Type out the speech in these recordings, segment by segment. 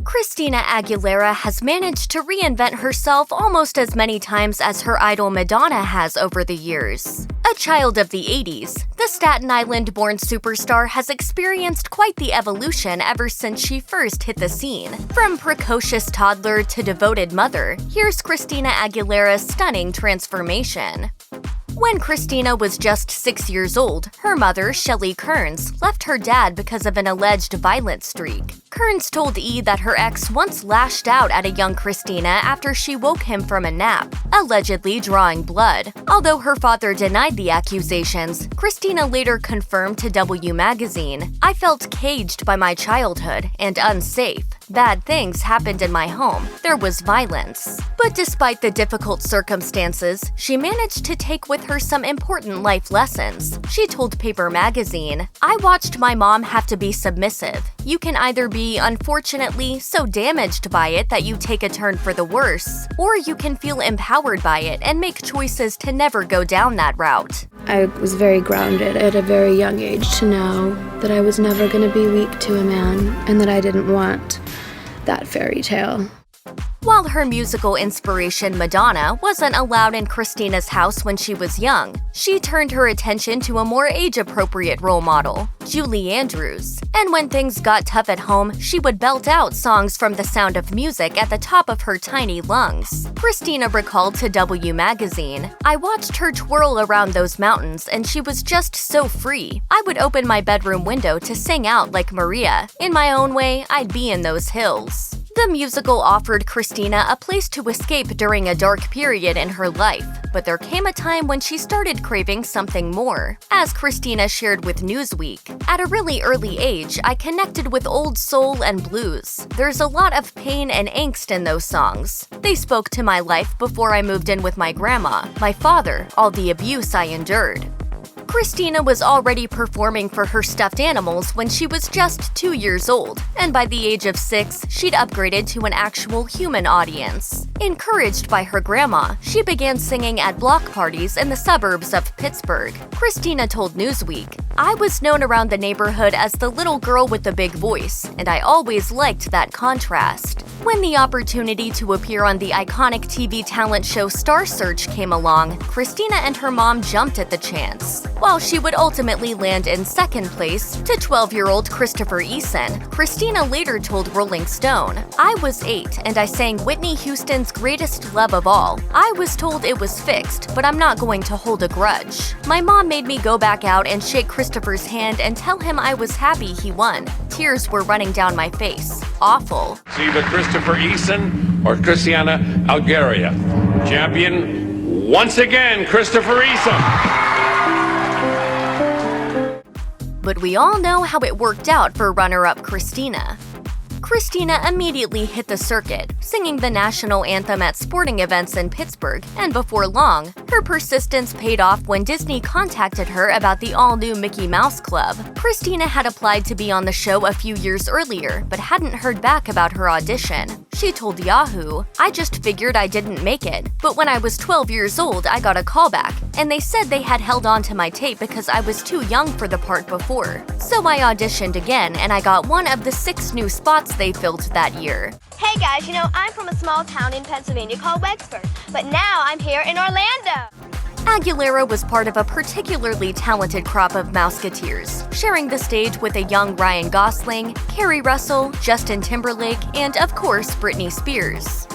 Christina Aguilera has managed to reinvent herself almost as many times as her idol Madonna has over the years. A child of the 80s, the Staten Island-born superstar has experienced quite the evolution ever since she first hit the scene. From precocious toddler to devoted mother, here's Christina Aguilera's stunning transformation. When Christina was just 6 years old, her mother, Shelley Kearns, left her dad because of an alleged violent streak. Kearns told E! that her ex once lashed out at a young Christina after she woke him from a nap, allegedly drawing blood. Although her father denied the accusations, Christina later confirmed to W Magazine, "I felt caged by my childhood and unsafe. Bad things happened in my home. There was violence." But despite the difficult circumstances, she managed to take with her some important life lessons. She told Paper Magazine, "I watched my mom have to be submissive. You can either be, unfortunately, so damaged by it that you take a turn for the worse, or you can feel empowered by it and make choices to never go down that route." I was very grounded at a very young age to know that I was never going to be weak to a man and that I didn't want that fairy tale. While her musical inspiration Madonna wasn't allowed in Christina's house when she was young, she turned her attention to a more age-appropriate role model, Julie Andrews. And when things got tough at home, she would belt out songs from The Sound of Music at the top of her tiny lungs. Christina recalled to W Magazine, "I watched her twirl around those mountains and she was just so free. I would open my bedroom window to sing out like Maria. In my own way, I'd be in those hills." The musical offered Christina a place to escape during a dark period in her life, but there came a time when she started craving something more. As Christina shared with Newsweek, "At a really early age, I connected with old soul and blues. There's a lot of pain and angst in those songs. They spoke to my life before I moved in with my grandma, my father, all the abuse I endured." Christina was already performing for her stuffed animals when she was just 2 years old, and by the age of 6, she'd upgraded to an actual human audience. Encouraged by her grandma, she began singing at block parties in the suburbs of Pittsburgh. Christina told Newsweek, "I was known around the neighborhood as the little girl with the big voice, and I always liked that contrast." When the opportunity to appear on the iconic TV talent show Star Search came along, Christina and her mom jumped at the chance. While she would ultimately land in second place to 12-year-old Christopher Eason, Christina later told Rolling Stone, "I was 8 and I sang Whitney Houston's Greatest Love of All. I was told it was fixed, but I'm not going to hold a grudge. My mom made me go back out and shake Christopher's hand and tell him I was happy he won. Tears were running down my face. Awful." It's either Christopher Eason or Christina Aguilera. Champion, once again, Christopher Eason. But we all know how it worked out for runner-up Christina. Christina immediately hit the circuit, singing the national anthem at sporting events in Pittsburgh, and before long, her persistence paid off when Disney contacted her about the all-new Mickey Mouse Club. Christina had applied to be on the show a few years earlier, but hadn't heard back about her audition. She told Yahoo, "I just figured I didn't make it, but when I was 12 years old, I got a callback, and they said they had held on to my tape because I was too young for the part before. So I auditioned again, and I got one of the 6 new spots they filled that year." Hey guys, I'm from a small town in Pennsylvania called Wexford, but now I'm here in Orlando. Aguilera was part of a particularly talented crop of Mouseketeers, sharing the stage with a young Ryan Gosling, Kerry Russell, Justin Timberlake, and of course Britney Spears.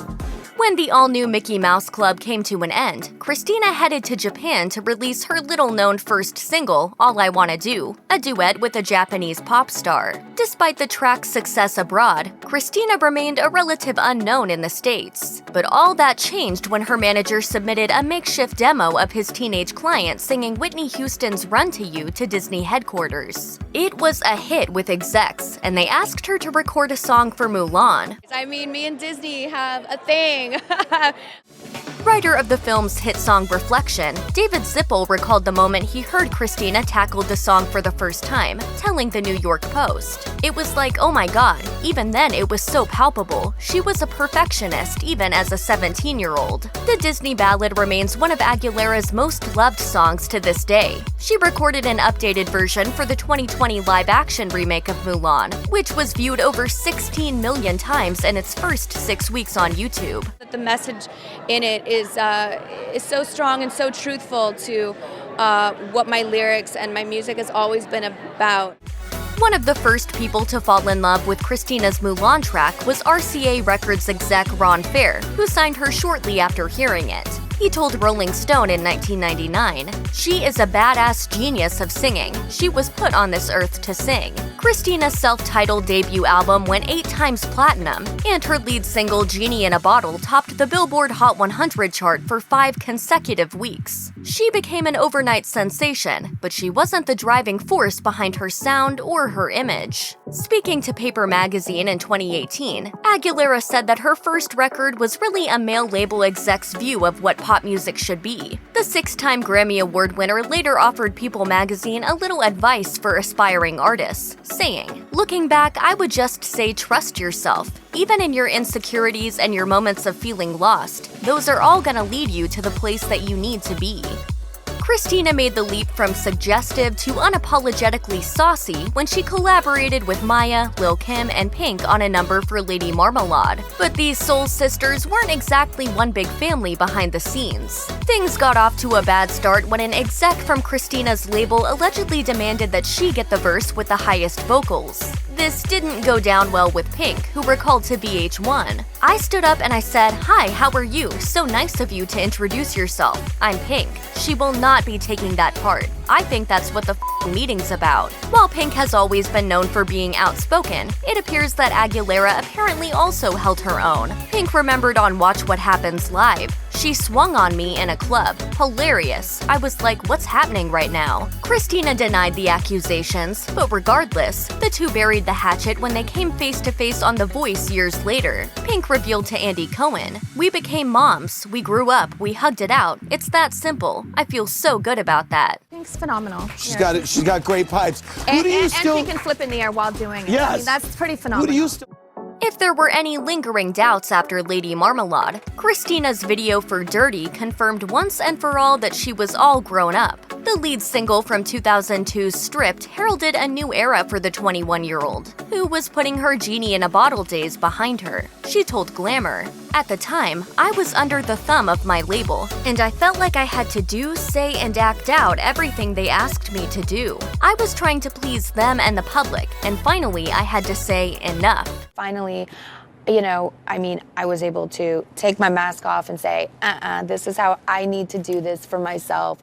When the all-new Mickey Mouse Club came to an end, Christina headed to Japan to release her little-known first single, All I Wanna Do, a duet with a Japanese pop star. Despite the track's success abroad, Christina remained a relative unknown in the States. But all that changed when her manager submitted a makeshift demo of his teenage client singing Whitney Houston's Run to You to Disney headquarters. It was a hit with execs, and they asked her to record a song for Mulan. Me and Disney have a thing. Writer of the film's hit song Reflection, David Zippel recalled the moment he heard Christina tackled the song for the first time, telling the New York Post. "It was like, oh my god, even then it was so palpable. She was a perfectionist, even as a 17-year-old. The Disney ballad remains one of Aguilera's most loved songs to this day. She recorded an updated version for the 2020 live-action remake of Mulan, which was viewed over 16 million times in its first 6 weeks on YouTube. The message in it is so strong and so truthful to what my lyrics and my music has always been about. One of the first people to fall in love with Christina's Mulan track was RCA Records exec Ron Fair, who signed her shortly after hearing it. He told Rolling Stone in 1999, "She is a badass genius of singing. She was put on this earth to sing." Christina's self-titled debut album went 8 times platinum, and her lead single Genie in a Bottle topped the Billboard Hot 100 chart for 5 consecutive weeks. She became an overnight sensation, but she wasn't the driving force behind her sound or her image. Speaking to Paper Magazine in 2018, Aguilera said that her first record was really a male label exec's view of what pop music should be. The 6-time Grammy Award winner later offered People magazine a little advice for aspiring artists, saying, "Looking back, I would just say trust yourself. Even in your insecurities and your moments of feeling lost, those are all gonna lead you to the place that you need to be." Christina made the leap from suggestive to unapologetically saucy when she collaborated with Maya, Lil' Kim, and Pink on a number for Lady Marmalade. But these soul sisters weren't exactly one big family behind the scenes. Things got off to a bad start when an exec from Christina's label allegedly demanded that she get the verse with the highest vocals. This didn't go down well with Pink, who recalled to VH1, "I stood up and I said, 'Hi, how are you? So nice of you to introduce yourself. I'm Pink. She will not be taking that part. I think that's what the meeting's about." While Pink has always been known for being outspoken, it appears that Aguilera apparently also held her own. Pink remembered on Watch What Happens Live, "She swung on me in a club. Hilarious. I was like, what's happening right now?" Christina denied the accusations, but regardless, the two buried the hatchet when they came face to face on The Voice years later. Pink revealed to Andy Cohen, "We became moms. We grew up. We hugged it out. It's that simple. I feel so good about that." Pink's phenomenal. She's got great pipes. Who do you still? And she can flip in the air while doing it. Yes. I mean, that's pretty phenomenal. Who do you still? If there were any lingering doubts after Lady Marmalade, Christina's video for Dirty confirmed once and for all that she was all grown up. The lead single from 2002's Stripped heralded a new era for the 21-year-old, who was putting her Genie in a Bottle days behind her. She told Glamour, "At the time, I was under the thumb of my label, and I felt like I had to do, say, and act out everything they asked me to do. I was trying to please them and the public, and finally I had to say enough." Finally, I was able to take my mask off and say, this is how I need to do this for myself.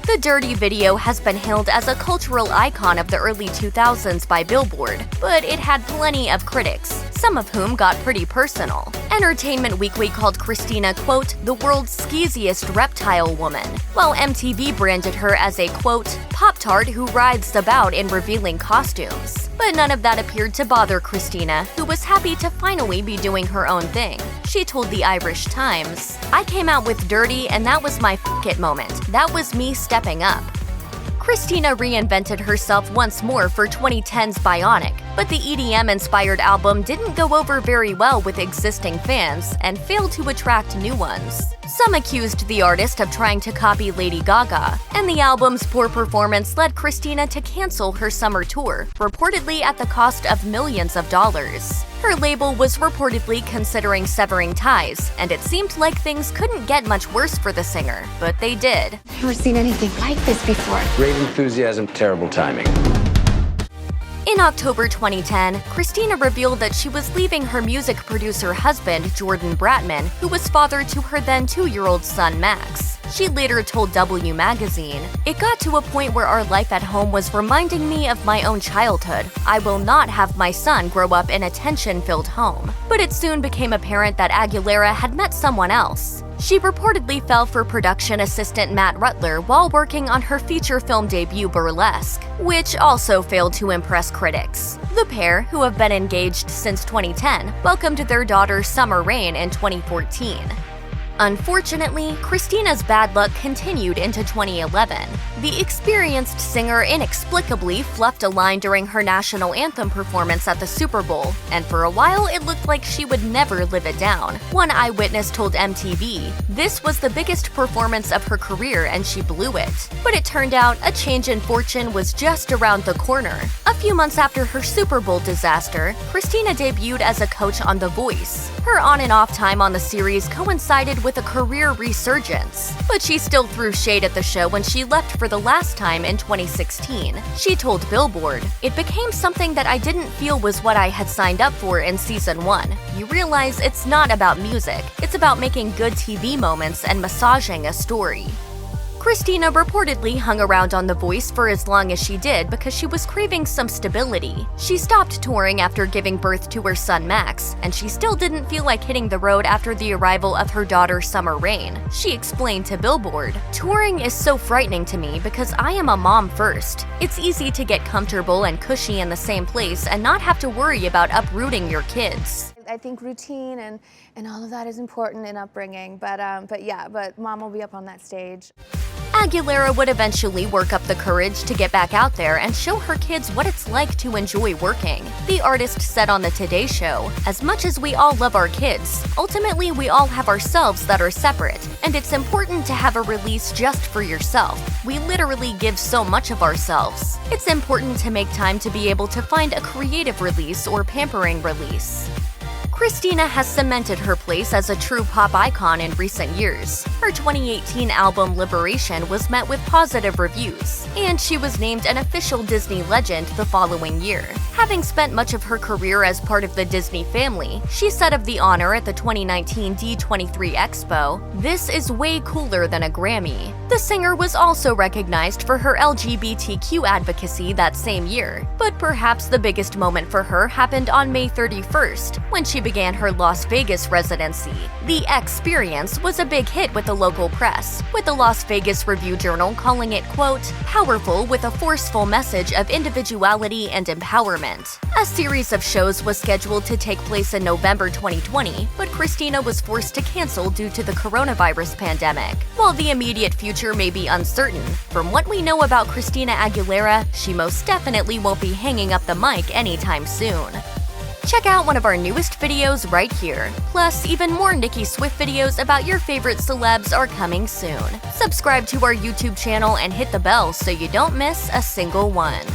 The Dirty video has been hailed as a cultural icon of the early 2000s by Billboard, but it had plenty of critics, some of whom got pretty personal. Entertainment Weekly called Christina, quote, "the world's skeeziest reptile woman," while MTV branded her as a, quote, "Pop-Tart who writhes about in revealing costumes." But none of that appeared to bother Christina, who was happy to finally be doing her own thing. She told the Irish Times, "I came out with Dirty and that was my f*** it moment. That was me stepping up." Christina reinvented herself once more for 2010's Bionic, but the EDM-inspired album didn't go over very well with existing fans and failed to attract new ones. Some accused the artist of trying to copy Lady Gaga, and the album's poor performance led Christina to cancel her summer tour, reportedly at the cost of millions of dollars. Her label was reportedly considering severing ties, and it seemed like things couldn't get much worse for the singer, but they did. I've never seen anything like this before. Great enthusiasm, terrible timing. In October 2010, Christina revealed that she was leaving her music producer husband, Jordan Bratman, who was father to her then 2-year-old son, Max. She later told W Magazine, "It got to a point where our life at home was reminding me of my own childhood. I will not have my son grow up in a tension-filled home." But it soon became apparent that Aguilera had met someone else. She reportedly fell for production assistant Matt Rutler while working on her feature film debut Burlesque, which also failed to impress critics. The pair, who have been engaged since 2010, welcomed their daughter Summer Rain in 2014. Unfortunately, Christina's bad luck continued into 2011. The experienced singer inexplicably fluffed a line during her national anthem performance at the Super Bowl, and for a while it looked like she would never live it down. One eyewitness told MTV, "This was the biggest performance of her career and she blew it." But it turned out a change in fortune was just around the corner. A few months after her Super Bowl disaster, Christina debuted as a coach on The Voice. Her on and off time on the series coincided with a career resurgence, but she still threw shade at the show when she left for the last time in 2016. She told Billboard, "It became something that I didn't feel was what I had signed up for in season 1. You realize it's not about music, it's about making good TV moments and massaging a story." Christina reportedly hung around on The Voice for as long as she did because she was craving some stability. She stopped touring after giving birth to her son Max, and she still didn't feel like hitting the road after the arrival of her daughter Summer Rain. She explained to Billboard, "Touring is so frightening to me because I am a mom first. It's easy to get comfortable and cushy in the same place and not have to worry about uprooting your kids." I think routine and all of that is important in upbringing, but Mom will be up on that stage. Aguilera would eventually work up the courage to get back out there and show her kids what it's like to enjoy working. The artist said on the Today Show, "As much as we all love our kids, ultimately we all have ourselves that are separate, and it's important to have a release just for yourself. We literally give so much of ourselves. It's important to make time to be able to find a creative release or pampering release." Christina has cemented her place as a true pop icon in recent years. Her 2018 album Liberation was met with positive reviews, and she was named an official Disney legend the following year. Having spent much of her career as part of the Disney family, she said of the honor at the 2019 D23 Expo, "This is way cooler than a Grammy." The singer was also recognized for her LGBTQ advocacy that same year, but perhaps the biggest moment for her happened on May 31st, when she began her Las Vegas residency. The Experience was a big hit with the local press, with the Las Vegas Review-Journal calling it, quote, "powerful with a forceful message of individuality and empowerment." A series of shows was scheduled to take place in November 2020, but Christina was forced to cancel due to the coronavirus pandemic. While the immediate future may be uncertain, from what we know about Christina Aguilera, she most definitely won't be hanging up the mic anytime soon. Check out one of our newest videos right here. Plus, even more Nicki Swift videos about your favorite celebs are coming soon. Subscribe to our YouTube channel and hit the bell so you don't miss a single one.